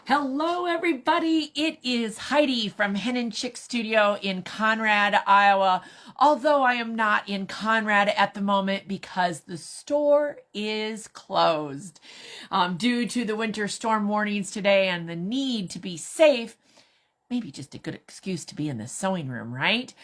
Hello, everybody. It is Heidi from Hen and Chick Studio in Conrad, Iowa. Although I am not in Conrad at the moment because the store is closed due to the winter storm warnings today and the need to be safe. Maybe just a good excuse to be in the sewing room, right?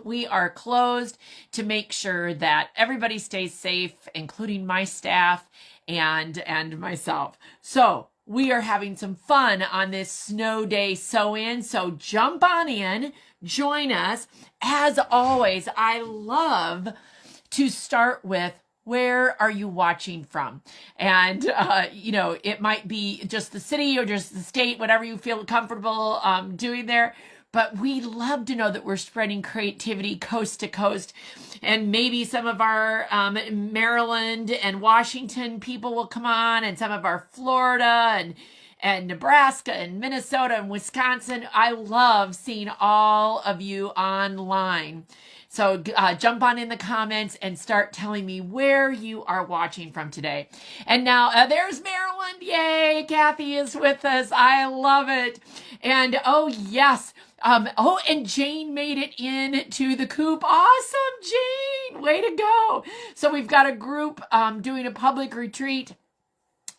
We are closed to make sure that everybody stays safe, including my staff and myself. So we are having some fun on this snow day sew-in. So jump on in, join us. As always, I love to start with, where are you watching from? And, it might be just the city or just the state, whatever you feel comfortable doing there. But we love to know that we're spreading creativity coast to coast. And maybe some of our Maryland and Washington people will come on, and some of our Florida and Nebraska and Minnesota and Wisconsin. I love seeing all of you online. So jump on in the comments and start telling me where you are watching from today. And now there's Maryland. Yay, Kathy is with us. I love it. And oh, yes. And Jane made it into the coop. Awesome, Jane. Way to go. So we've got a group doing a public retreat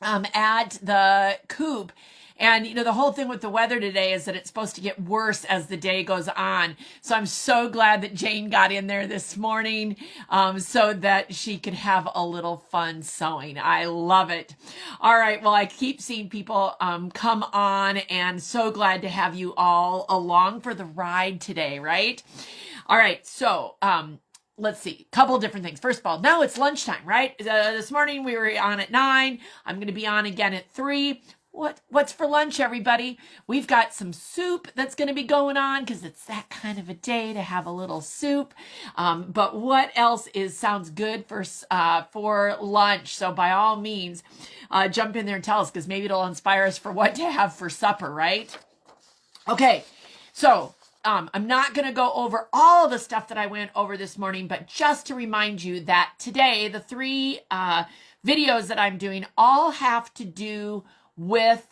at the coop. And, the whole thing with the weather today is that it's supposed to get worse as the day goes on. So I'm so glad that Jane got in there this morning so that she could have a little fun sewing. I love it. All right. Well, I keep seeing people come on, and so glad to have you all along for the ride today, right? All right. So, let's see, a couple of different things. First of all, now it's lunchtime, right? This morning we were on at 9. I'm going to be on again at 3. What's for lunch, everybody? We've got some soup that's going to be going on because it's that kind of a day to have a little soup. But what else sounds good for lunch? So by all means, jump in there and tell us, because maybe it'll inspire us for what to have for supper, right? Okay, so I'm not going to go over all of the stuff that I went over this morning, but just to remind you that today, the 3 videos that I'm doing all have to do with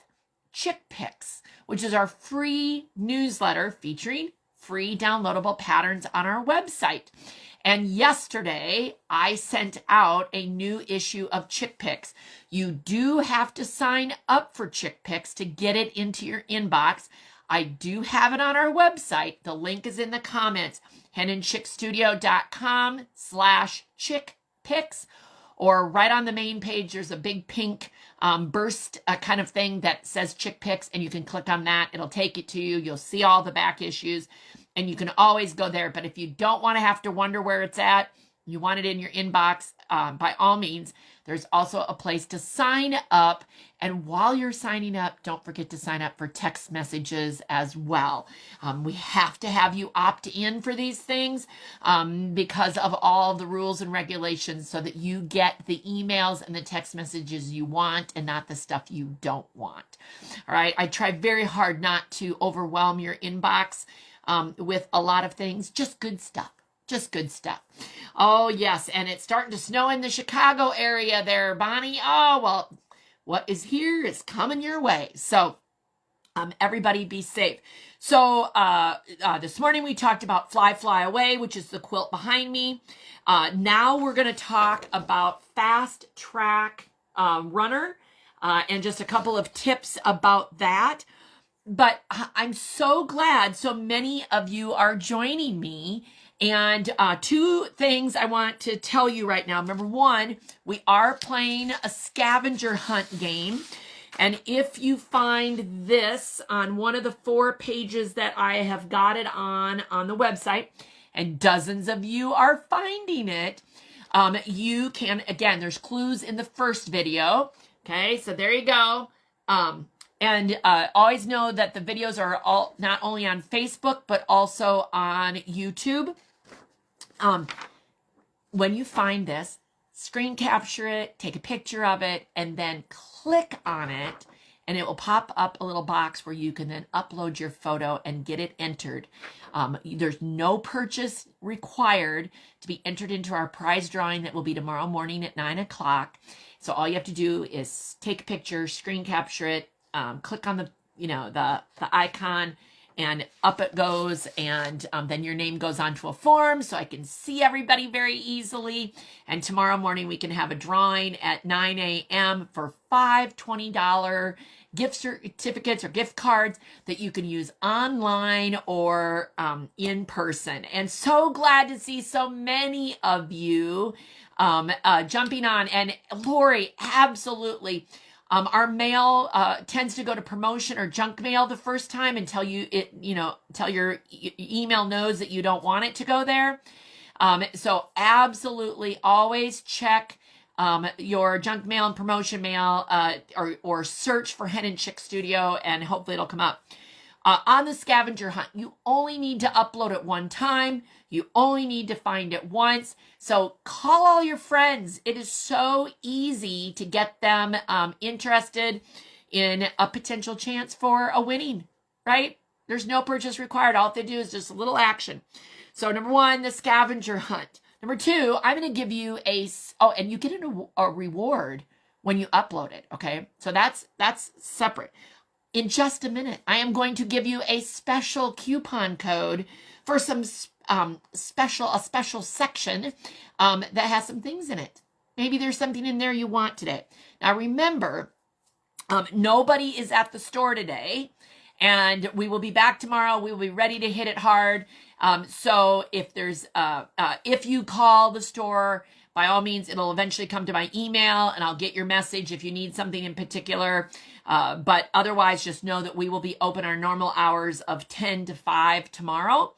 Chick Picks, which is our free newsletter featuring free downloadable patterns on our website. And yesterday, I sent out a new issue of Chick Picks. You do have to sign up for Chick Picks to get it into your inbox. I do have it on our website. The link is in the comments, henandchickstudio.com/chickpicks, or right on the main page, there's a big pink burst kind of thing that says Chick Picks, and you can click on that. It'll take it to you. You'll see all the back issues, and you can always go there. But if you don't want to have to wonder where it's at, you want it in your inbox, by all means, there's also a place to sign up. And while you're signing up, don't forget to sign up for text messages as well. We have to have you opt in for these things because of all the rules and regulations, so that you get the emails and the text messages you want and not the stuff you don't want. All right. I try very hard not to overwhelm your inbox with a lot of things, just good stuff. Just good stuff. Oh, yes. And it's starting to snow in the Chicago area there, Bonnie. Oh, well, what is here is coming your way. So everybody be safe. So this morning we talked about Fly, Fly Away, which is the quilt behind me. Now we're going to talk about Fast Track Runner and just a couple of tips about that. But I'm so glad so many of you are joining me. And 2 things I want to tell you right now. Number 1, we are playing a scavenger hunt game. And if you find this on one of the 4 pages that I have got it on the website, and dozens of you are finding it, you can, again, there's clues in the first video. Okay, so there you go. And always know that the videos are all not only on Facebook, but also on YouTube. When you find this, screen capture it, take a picture of it, and then click on it, and it will pop up a little box where you can then upload your photo and get it entered. There's no purchase required to be entered into our prize drawing that will be tomorrow morning at 9 o'clock. So all you have to do is take a picture, screen capture it, click on the, the icon, and up it goes, and then your name goes onto a form so I can see everybody very easily. And tomorrow morning we can have a drawing at 9 a.m. for five $20 gift certificates or gift cards that you can use online or in person. And so glad to see so many of you jumping on. And Lori, absolutely. Our mail tends to go to promotion or junk mail the first time until tell your email knows that you don't want it to go there. So absolutely always check your junk mail and promotion mail, or search for Hen and Chick Studio, and hopefully it'll come up. On the scavenger hunt, you only need to upload it one time. You only need to find it once. So call all your friends. It is so easy to get them interested in a potential chance for a winning, right? There's no purchase required. All they do is just a little action. So number one, the scavenger hunt. Number two, I'm going to give you and you get a reward when you upload it, okay? So that's separate. In just a minute, I am going to give you a special coupon code for some special section that has some things in it. Maybe there's something in there you want today. Now remember, nobody is at the store today, and we will be back tomorrow. We will be ready to hit it hard. So if you call the store, by all means, it'll eventually come to my email, and I'll get your message if you need something in particular. But otherwise, just know that we will be open our normal hours of 10 to 5 tomorrow.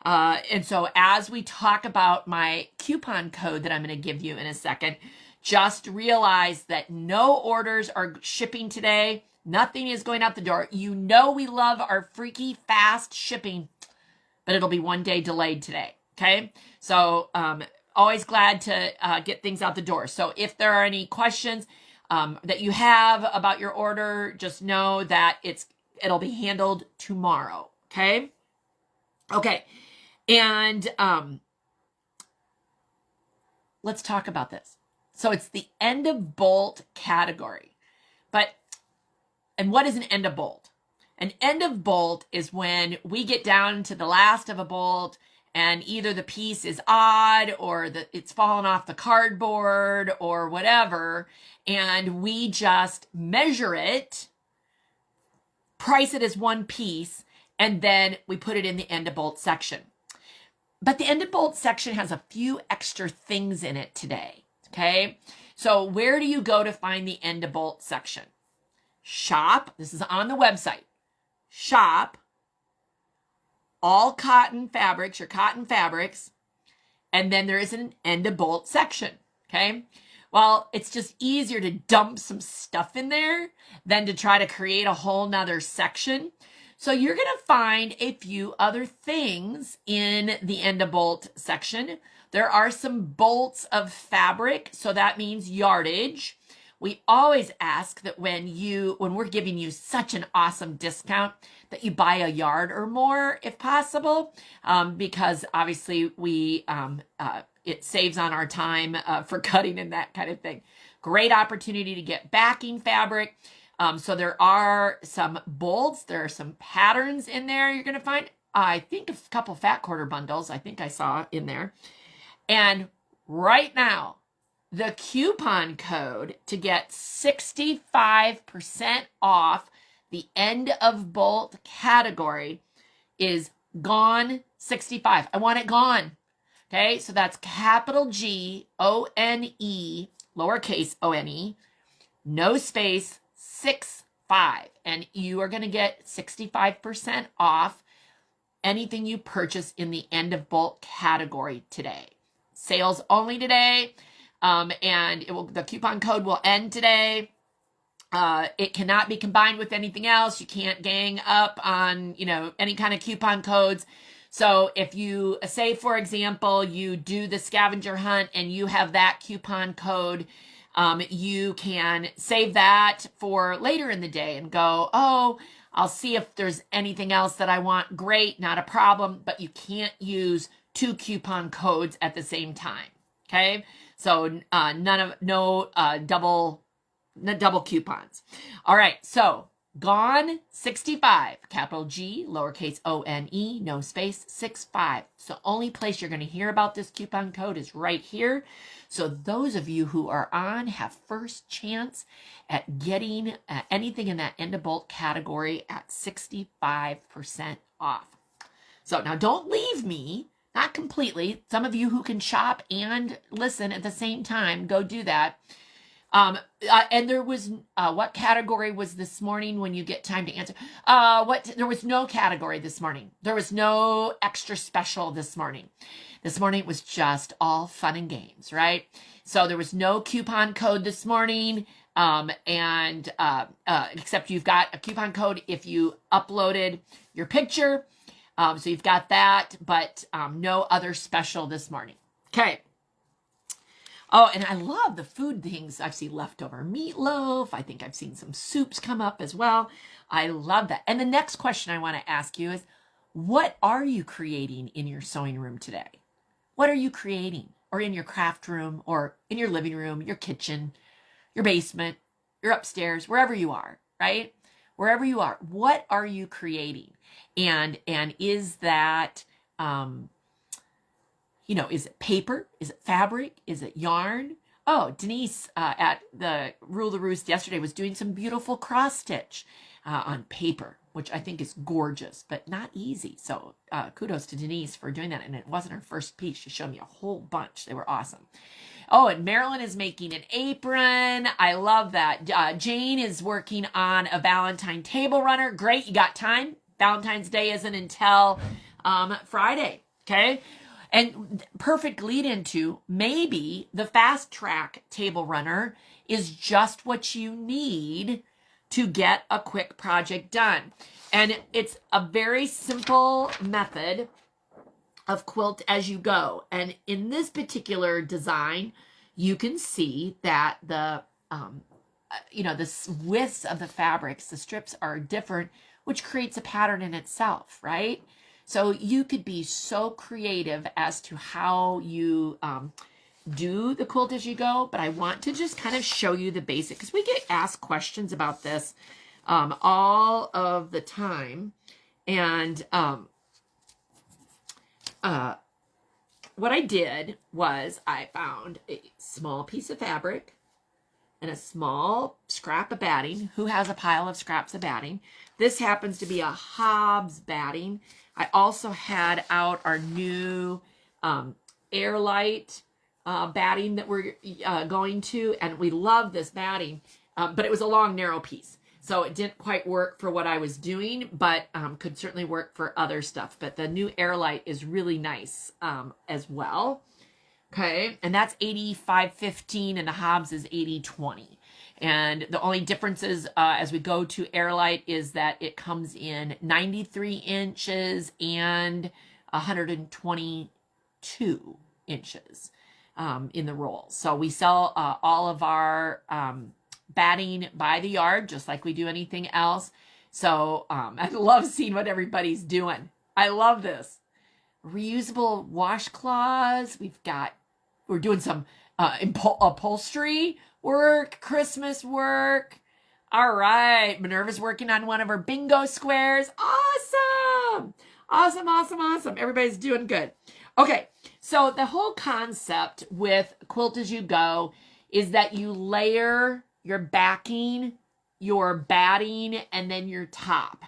And so as we talk about my coupon code that I'm going to give you in a second, just realize that no orders are shipping today. Nothing is going out the door. You know we love our freaky fast shipping, but it'll be 1 day delayed today. Okay? So always glad to get things out the door. So if there are any questions that you have about your order, just know that it'll be handled tomorrow. Okay? Okay. And let's talk about this. So it's the end of bolt category. And what is an end of bolt? An end of bolt is when we get down to the last of a bolt and either the piece is odd or it's fallen off the cardboard or whatever, and we just measure it, price it as one piece, and then we put it in the end of bolt section. But the end of bolt section has a few extra things in it today, okay? So where do you go to find the end of bolt section? Shop, this is on the website, shop, all cotton fabrics, your cotton fabrics, and then there is an end of bolt section, okay? Well, it's just easier to dump some stuff in there than to try to create a whole nother section. So you're going to find a few other things in the end of bolt section. There are some bolts of fabric, so that means yardage. We always ask that when we're giving you such an awesome discount, that you buy a yard or more if possible, because obviously it saves on our time for cutting and that kind of thing. Great opportunity to get backing fabric. So there are some bolts, there are some patterns in there you're going to find. I think a couple fat quarter bundles I think I saw in there. And right now, the coupon code to get 65% off the end of bolt category is gone 65. I want it gone. Okay, so that's capital G O-N-E, lowercase O-N-E, no space, 65. And you are going to get 65% off anything you purchase in the end of bolt category today. Sales only today. And the coupon code will end today. It cannot be combined with anything else. You can't gang up on, any kind of coupon codes. So if you say, for example, you do the scavenger hunt and you have that coupon code, you can save that for later in the day and go, oh, I'll see if there's anything else that I want. Great, not a problem, but you can't use two coupon codes at the same time. Okay. So no double coupons. All right. So Gone 65, capital G, lowercase O-N-E, no space, 65. So only place you're going to hear about this coupon code is right here. So those of you who are on have first chance at getting anything in that end of bolt category at 65% off. So now don't leave me, not completely. Some of you who can shop and listen at the same time, go do that. And there was, what category was this morning when you get time to answer? There was no category this morning. There was no extra special this morning. This morning it was just all fun and games, right? So there was no coupon code this morning. Except you've got a coupon code if you uploaded your picture. So you've got that, but, no other special this morning. Okay. Oh, and I love the food things. I've seen leftover meatloaf. I think I've seen some soups come up as well. I love that. And the next question I want to ask you is, what are you creating in your sewing room today? What are you creating? Or in your craft room, or in your living room, your kitchen, your basement, your upstairs, wherever you are, right? Wherever you are, what are you creating? And is that... is it paper? Is it fabric? Is it yarn? Oh, Denise at the Rule the Roost yesterday was doing some beautiful cross stitch on paper, which I think is gorgeous, but not easy. So kudos to Denise for doing that. And it wasn't her first piece. She showed me a whole bunch. They were awesome. Oh, and Marilyn is making an apron. I love that. Jane is working on a Valentine table runner. Great. You got time. Valentine's Day isn't until Friday. Okay. And perfect lead into maybe the fast track table runner is just what you need to get a quick project done. And it's a very simple method of quilt as you go. And in this particular design, you can see that the widths of the fabrics, the strips are different, which creates a pattern in itself, right? So you could be so creative as to how you do the quilt as you go, but I want to just kind of show you the basic, because we get asked questions about this all of the time. And what I did was I found a small piece of fabric and a small scrap of batting. Who has a pile of scraps of batting? This happens to be a Hobbs batting. I also had out our new Airlight batting that we're going to, and we love this batting, but it was a long, narrow piece. So it didn't quite work for what I was doing, but could certainly work for other stuff. But the new Airlight is really nice as well. Okay, and that's 85-15, and the Hobbs is 80-20. And the only differences as we go to Airlight is that it comes in 93 inches and 122 inches in the roll. So we sell all of our batting by the yard, just like we do anything else. So I love seeing what everybody's doing. I love this. Reusable washcloths. We're doing some upholstery work, Christmas work. All right. Minerva's working on one of her bingo squares. Awesome. Awesome, awesome, awesome. Everybody's doing good. Okay. So the whole concept with Quilt As You Go is that you layer your backing, your batting, and then your top.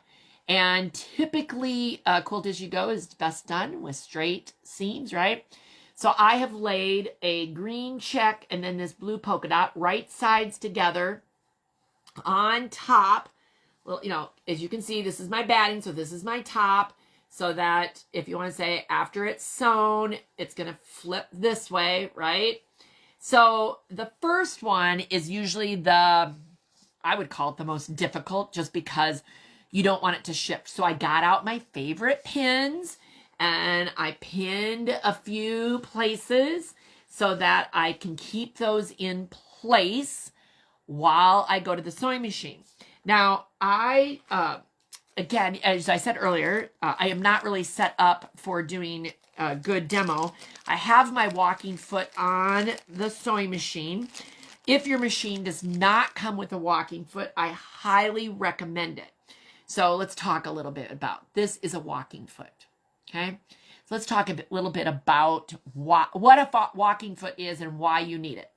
And typically, Quilt As You Go is best done with straight seams, right? So I have laid a green check and then this blue polka dot right sides together on top. Well, as you can see, this is my batting, so this is my top, so that if you want to say after it's sewn, it's going to flip this way, right? So the first one is usually I would call it the most difficult, just because you don't want it to shift. So I got out my favorite pins and I pinned a few places so that I can keep those in place while I go to the sewing machine. Now, again, as I said earlier, I am not really set up for doing a good demo. I have my walking foot on the sewing machine, If your machine does not come with a walking foot, I highly recommend it. So let's talk a little bit about this. Is a walking foot, okay? So let's talk a little bit about what a walking foot is and why you need it.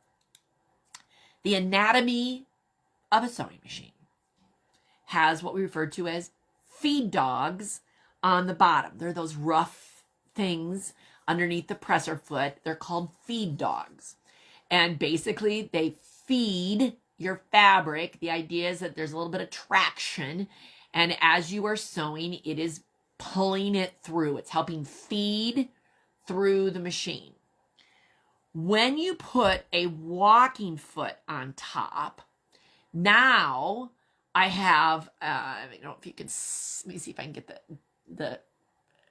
The anatomy of a sewing machine has what we refer to as feed dogs on the bottom. They're those rough things underneath the presser foot. They're called feed dogs. And basically, they feed your fabric. The idea is that there's a little bit of traction. And as you are sewing, it is pulling it through. It's helping feed through the machine. When you put a walking foot on top, now I have, I don't know if you can, let me see if I can get the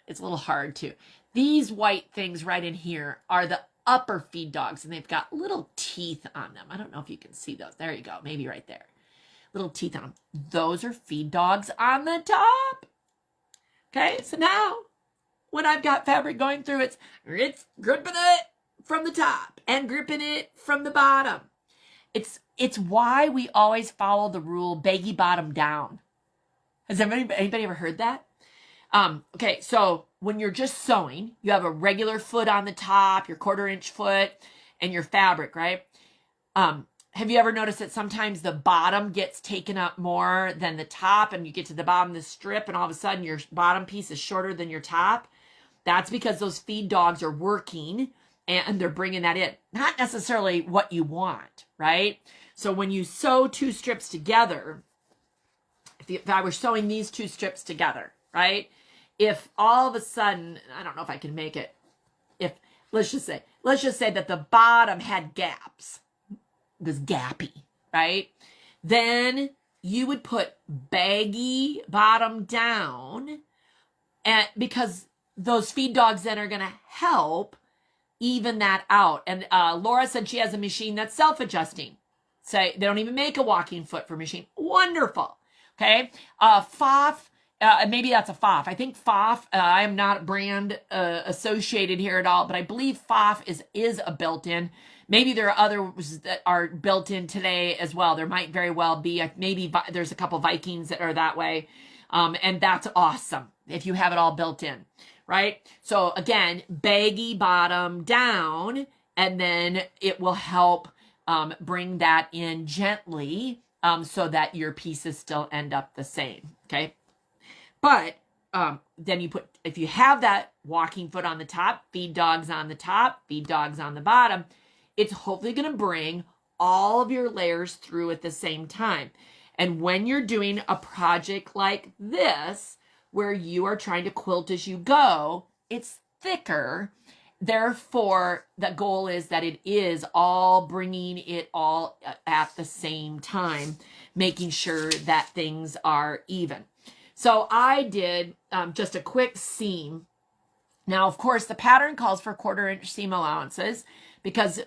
it's a little hard to. These white things right in here are the upper feed dogs, and they've got little teeth on them. I don't know if you can see those. There you go. Maybe right there. Little teeth on them. Those are feed dogs on the top. Okay, so now when I've got fabric going through, it's gripping it from the top and gripping it from the bottom. It's why we always follow the rule baggy bottom down. Has anybody ever heard that? Okay, so when you're just sewing, you have a regular foot on the top, your 1/4 inch foot, and your fabric, right? Have you ever noticed that sometimes the bottom gets taken up more than the top, and you get to the bottom of the strip, and all of a sudden your bottom piece is shorter than your top? That's because those feed dogs are working, and they're bringing that in. Not necessarily what you want, right? So when you sew 2 strips together, if I were sewing these 2 strips together, right? If all of a sudden, I don't know if I can make it, let's just say that the bottom had gaps, was gappy, right? Then you would put baggy bottom down, and because those feed dogs then are going to help even that out. And Laura said she has a machine that's self-adjusting. So they don't even make a walking foot for machine. Wonderful. Okay. FOF. Maybe that's a FOF. I think FOF, I am not brand associated here at all, but I believe FOF is a built-in. Maybe there are others that are built in today as well. There might very well be. Maybe there's a couple Vikings that are that way. And that's awesome if you have it all built in, right? So again, baggy bottom down, and then it will help bring that in gently so that your pieces still end up the same, okay? But then you put, if you have that walking foot on the top, feed dogs on the top, feed dogs on the bottom, it's hopefully going to bring all of your layers through at the same time. And when you're doing a project like this, where you are trying to quilt as you go, it's thicker. Therefore, the goal is that it is all bringing it all at the same time, making sure that things are even. So I did just a quick seam. Now, of course, the pattern calls for 1/4 inch seam allowances because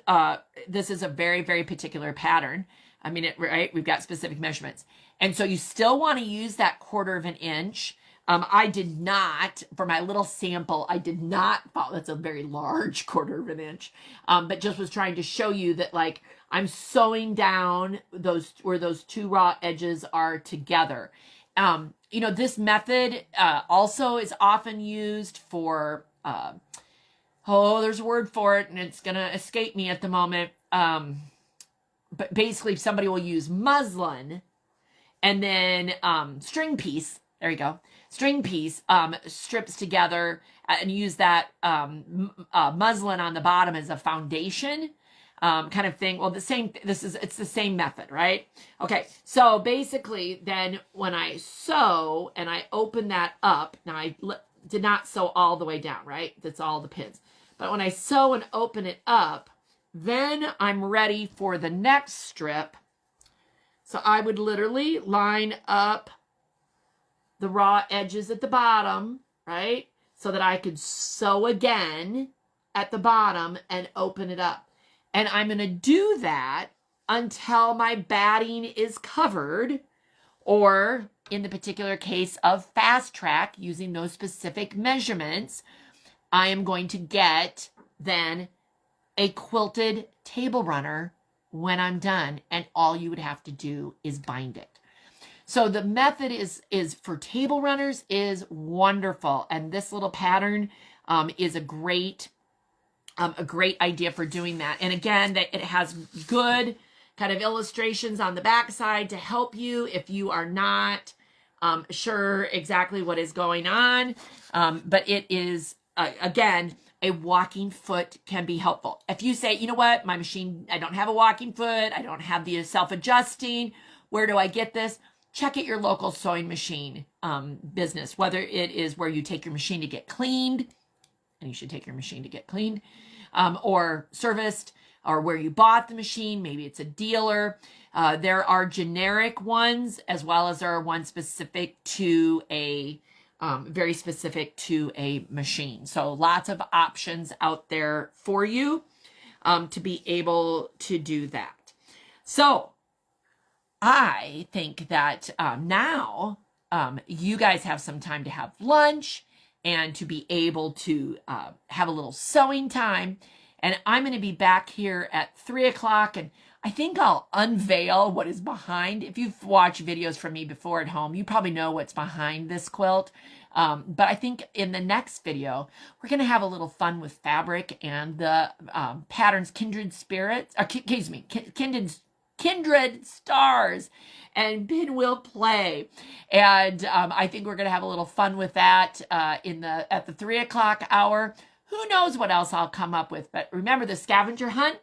this is a very, very particular pattern. I mean, right? We've got specific measurements. And so you still want to use that 1/4 inch. I did not, for my little sample, I did not follow. That's a very large 1/4 inch. But just was trying to show you that, like, I'm sewing down those where those 2 raw edges are together. You know, this method also is often used for, there's a word for it, and it's going to escape me at the moment. But basically, somebody will use muslin and then string piece. There you go. String piece strips together and use that muslin on the bottom as a foundation. Kind of thing. Well, it's the same method, right? Okay. So basically then when I sew and I open that up, now I did not sew all the way down, right? That's all the pins. But when I sew and open it up, then I'm ready for the next strip. So I would literally line up the raw edges at the bottom, right? So that I could sew again at the bottom and open it up. And I'm going to do that until my batting is covered, or in the particular case of Fast Track, using those specific measurements, I am going to get then a quilted table runner when I'm done, and all you would have to do is bind it. So the method is for table runners is wonderful, and this little pattern is a great idea for doing that. And again, that it has good kind of illustrations on the back side to help you if you are not sure exactly what is going on. But it is, again, a walking foot can be helpful. If you say, you know what, my machine, I don't have a walking foot, I don't have the self-adjusting, where do I get this? Check at your local sewing machine business, whether it is where you take your machine to get cleaned, and you should take your machine to get cleaned, or serviced, or where you bought the machine. Maybe it's a dealer. There are generic ones, as well as there are ones specific to a, very specific to a machine. So lots of options out there for you to be able to do that. So I think that now you guys have some time to have lunch and to be able to have a little sewing time. And I'm going to be back here at 3 o'clock, and I think I'll unveil what is behind. If you've watched videos from me before at home, you probably know what's behind this quilt. But I think in the next video, we're going to have a little fun with fabric and the patterns Kindred Spirits, excuse me, Kindred Stars and Pinwheel Play. And I think we're going to have a little fun with that at the 3 o'clock hour. Who knows what else I'll come up with. But remember, the scavenger hunt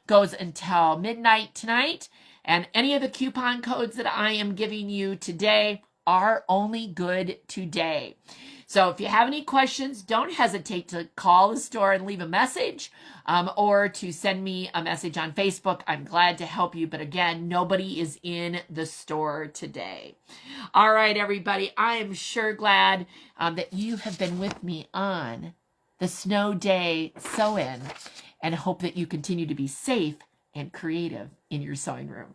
goes until midnight tonight. And any of the coupon codes that I am giving you today are only good today. So if you have any questions, don't hesitate to call the store and leave a message or to send me a message on Facebook. I'm glad to help you. But again, nobody is in the store today. All right, everybody. I am sure glad that you have been with me on the Snow Day Sew-In, and hope that you continue to be safe and creative in your sewing room.